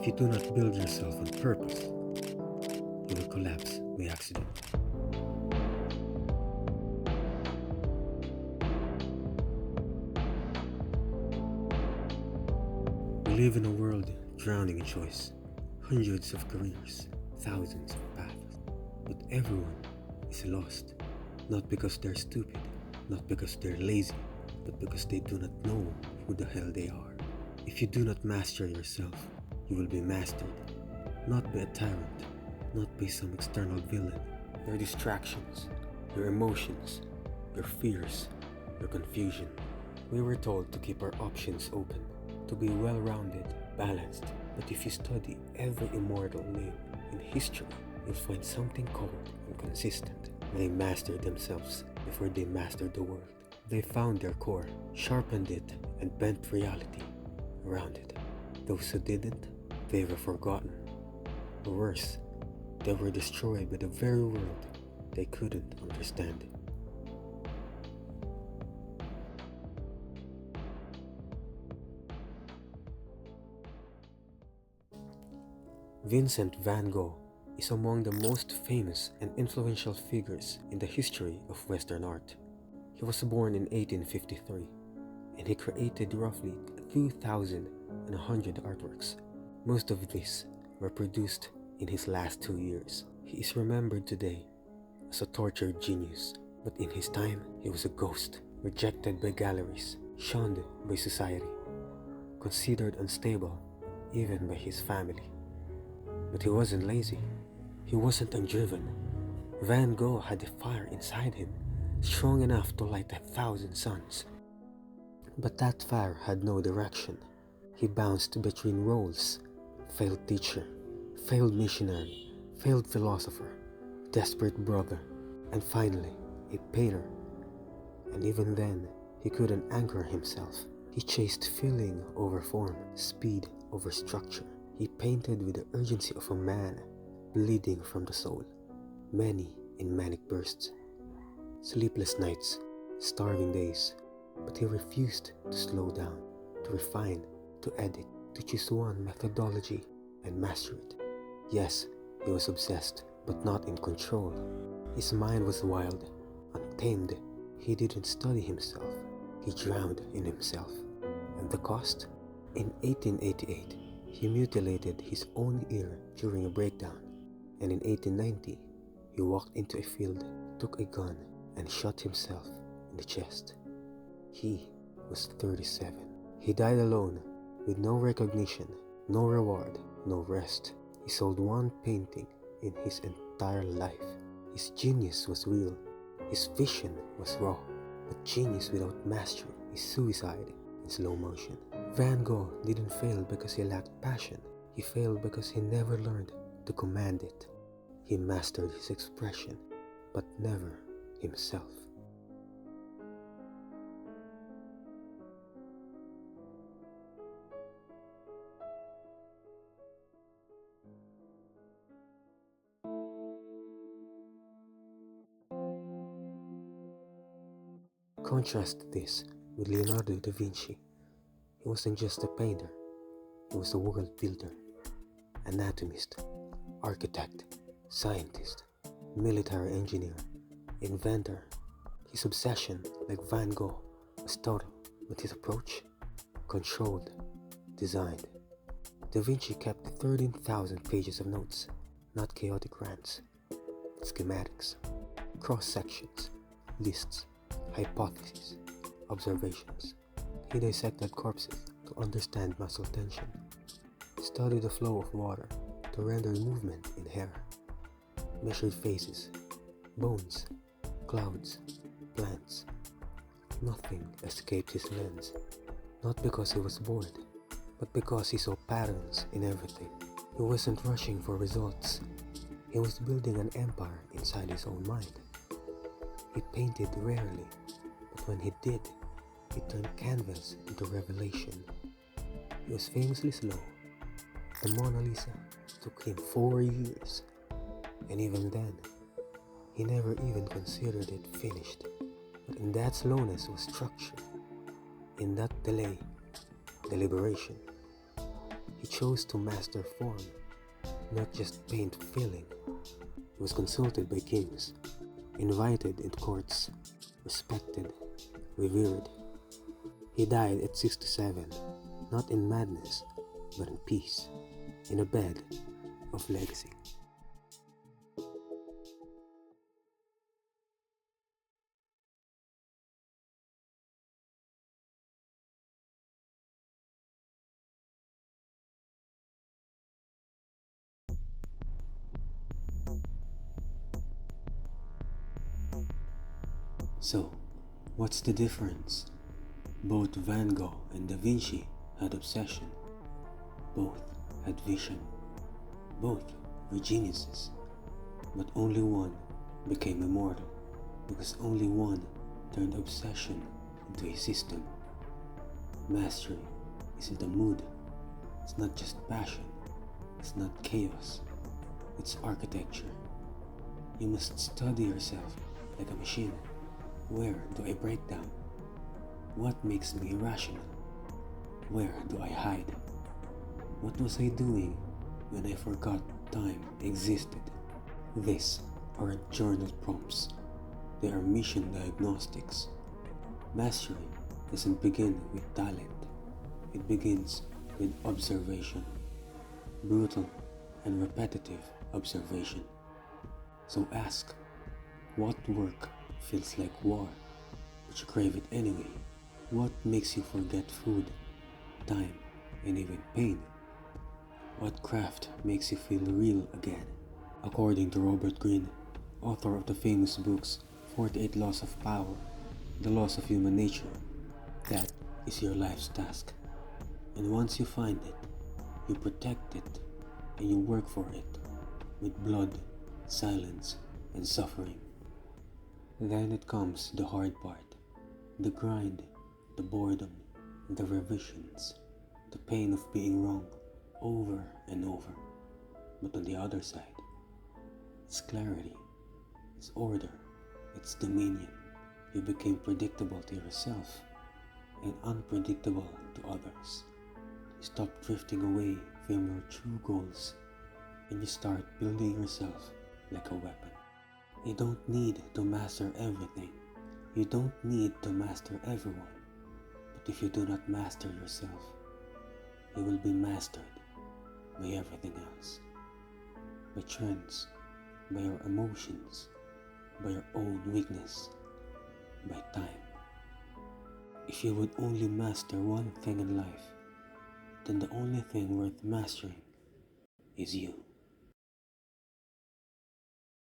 If you do not build yourself on purpose, you will collapse by accident. We live in a world drowning in choice, hundreds of careers, thousands of paths, but everyone is lost, not because they're stupid, not because they're lazy, but because they do not know who the hell they are. If you do not master yourself, you will be mastered, not by a tyrant, not by some external villain. Your distractions, your emotions, your fears, your confusion. We were told to keep our options open, to be well-rounded, balanced, but if you study every immortal name in history, you'll find something cold and consistent. They mastered themselves before they mastered the world. They found their core, sharpened it, and bent reality around it. Those who didn't, they were forgotten. Or worse, they were destroyed by the very world they couldn't understand. Vincent van Gogh is among the most famous and influential figures in the history of Western art. He was born in 1853, and he created roughly 2,100 artworks. Most of these were produced in his last 2 years. He is remembered today as a tortured genius, but in his time he was a ghost, rejected by galleries, shunned by society, considered unstable even by his family. But he wasn't lazy. He wasn't undriven. Van Gogh had a fire inside him, strong enough to light 1,000 suns. But that fire had no direction. He bounced between roles: failed teacher, failed missionary, failed philosopher, desperate brother, and finally, a painter. And even then, he couldn't anchor himself. He chased feeling over form, speed over structure. He painted with the urgency of a man bleeding from the soul, many in manic bursts. Sleepless nights, starving days, but he refused to slow down, to refine, to edit, to choose one methodology and master it. Yes, he was obsessed, but not in control. His mind was wild, untamed. He didn't study himself, he drowned in himself. And the cost? In 1888, he mutilated his own ear during a breakdown, and in 1890, he walked into a field, took a gun, and shot himself in the chest. He was 37. He died alone, with no recognition, no reward, no rest. He sold one painting in his entire life. His genius was real, his vision was raw, but genius without mastery is suicide in slow motion. Van Gogh didn't fail because he lacked passion. He failed because he never learned to command it. He mastered his expression, but never himself. Contrast this with Leonardo da Vinci. He wasn't just a painter, he was a world builder, anatomist, architect, scientist, military engineer, inventor. His obsession, like Van Gogh, was total, but his approach, controlled, designed. Da Vinci kept 13,000 pages of notes, not chaotic rants, but schematics, cross-sections, lists, hypotheses, observations. He dissected corpses to understand muscle tension, studied the flow of water to render movement in hair, measured faces, bones, clouds, plants. Nothing escaped his lens, not because he was bored, but because he saw patterns in everything. He wasn't rushing for results. He was building an empire inside his own mind. He painted rarely, but when he did, he turned canvas into revelation. He was famously slow. The Mona Lisa took him 4 years, and even then, he never even considered it finished. But in that slowness was structure. In that delay, deliberation. He chose to master form, not just paint feeling. He was consulted by kings, invited in courts, respected, revered. He died at 67, not in madness, but in peace, in a bed of legacy. So, what's the difference? Both Van Gogh and Da Vinci had obsession. Both had vision. Both were geniuses. But only one became immortal because only one turned obsession into a system. Mastery isn't a mood. It's not just passion. It's not chaos. It's architecture. You must study yourself like a machine. Where do I break down? What makes me irrational? Where do I hide? What was I doing when I forgot time existed? These aren't journal prompts. They are mission diagnostics. Mastery doesn't begin with talent. It begins with observation. Brutal and repetitive observation. So ask, what work feels like war, but you crave it anyway? What makes you forget food, time, and even pain? What craft makes you feel real again? According to Robert Greene, author of the famous books 48 Laws of Power, The Laws of Human Nature, that is your life's task. And once you find it, you protect it, and you work for it, with blood, silence, and suffering. Then it comes the hard part, the grind, the boredom, the revisions, the pain of being wrong over and over. But on the other side, it's clarity, it's order, it's dominion. You became predictable to yourself and unpredictable to others. You stop drifting away from your true goals and you start building yourself like a weapon. You don't need to master everything. You don't need to master everyone. But if you do not master yourself, you will be mastered by everything else. By trends, by your emotions, by your own weakness, by time. If you would only master one thing in life, then the only thing worth mastering is you.